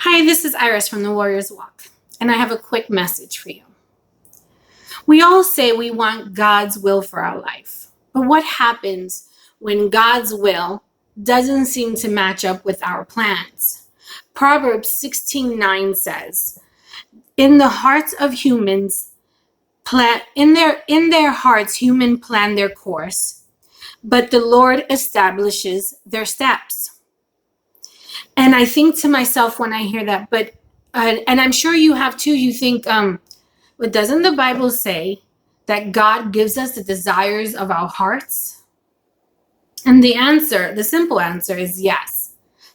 Hi, this is Iris from the Warriors Walk, and I have a quick message for you. We all say we want God's will for our life, but what happens when God's will doesn't seem to match up with our plans? Proverbs 16:9 says, "In the hearts of humans, in their hearts, human plan their course, but the Lord establishes their steps." And I think to myself when I hear that, and I'm sure you have too, you think, but doesn't the Bible say that God gives us the desires of our hearts? And the simple answer is yes.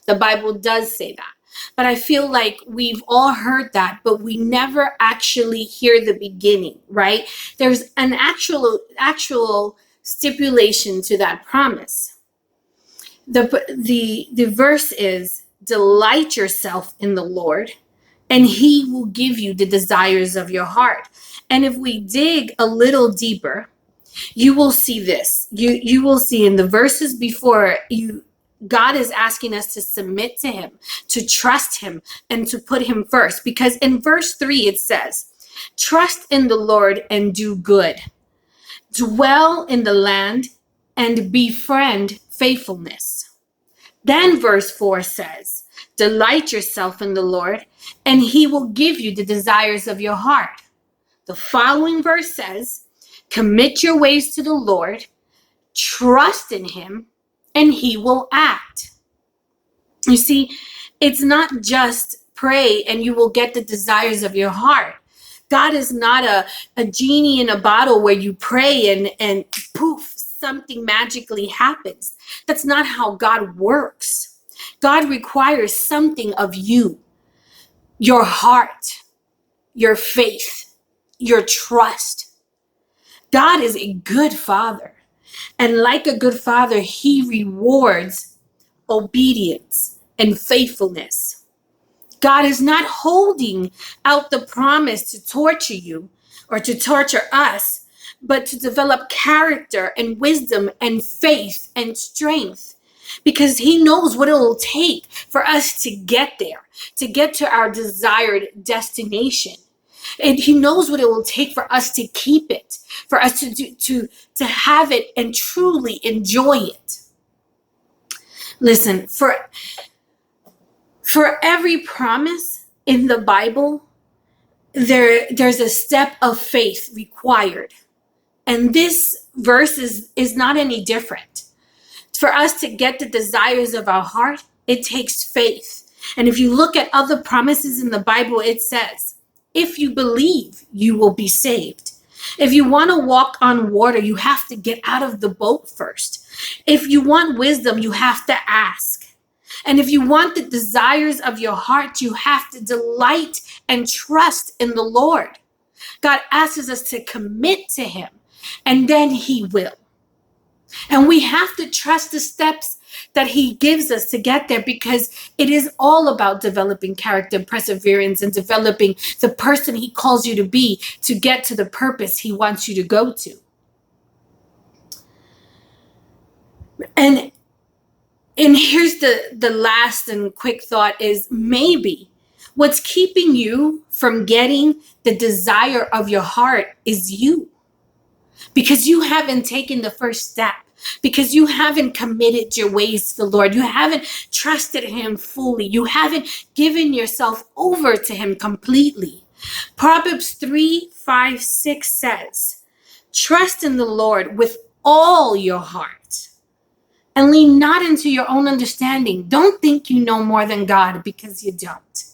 The Bible does say that. But I feel like we've all heard that, but we never actually hear the beginning, right? There's an actual stipulation to that promise. The verse is, "Delight yourself in the Lord, and he will give you the desires of your heart." And if we dig a little deeper, you will see this. You will see in the verses before you, God is asking us to submit to him, to trust him, and to put him first. Because in verse 3 it says, "Trust in the Lord and do good. Dwell in the land and befriend faithfulness." Then verse 4 says, "Delight yourself in the Lord, and he will give you the desires of your heart." The following verse says, "Commit your ways to the Lord, trust in him, and he will act." You see, it's not just pray and you will get the desires of your heart. God is not a genie in a bottle where you pray and poof, something magically happens. That's not how God works. God requires something of you, your heart, your faith, your trust. God is a good father. And like a good father, he rewards obedience and faithfulness. God is not holding out the promise to torture you or to torture us, but to develop character and wisdom and faith and strength, because he knows what it will take for us to get there, to get to our desired destination. And he knows what it will take for us to keep it, for us to have it and truly enjoy it. Listen, for every promise in the Bible, there's a step of faith required. And this verse is not any different. For us to get the desires of our heart, it takes faith. And if you look at other promises in the Bible, it says, if you believe, you will be saved. If you want to walk on water, you have to get out of the boat first. If you want wisdom, you have to ask. And if you want the desires of your heart, you have to delight and trust in the Lord. God asks us to commit to him, and then he will. And we have to trust the steps that he gives us to get there, because it is all about developing character, perseverance, and developing the person he calls you to be to get to the purpose he wants you to go to. And here's the last and quick thought is, maybe what's keeping you from getting the desire of your heart is you. Because you haven't taken the first step. Because you haven't committed your ways to the Lord. You haven't trusted him fully. You haven't given yourself over to him completely. Proverbs 3:5-6 says, "Trust in the Lord with all your heart, and lean not into your own understanding." Don't think you know more than God, because you don't.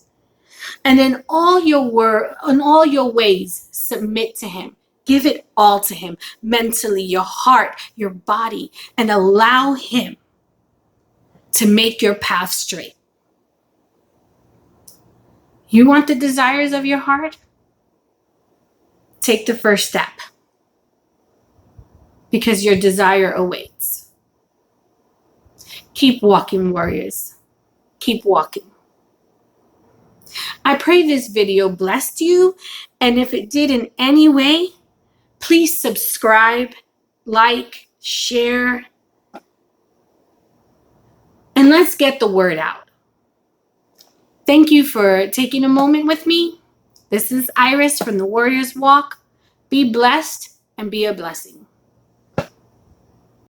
"And in all your ways, submit to him." Give it all to him, mentally, your heart, your body, and allow him to make your path straight. You want the desires of your heart? Take the first step, because your desire awaits. Keep walking, warriors. Keep walking. I pray this video blessed you, and if it did in any way, please subscribe, like, share, and let's get the word out. Thank you for taking a moment with me. This is Iris from the Warriors Walk. Be blessed and be a blessing.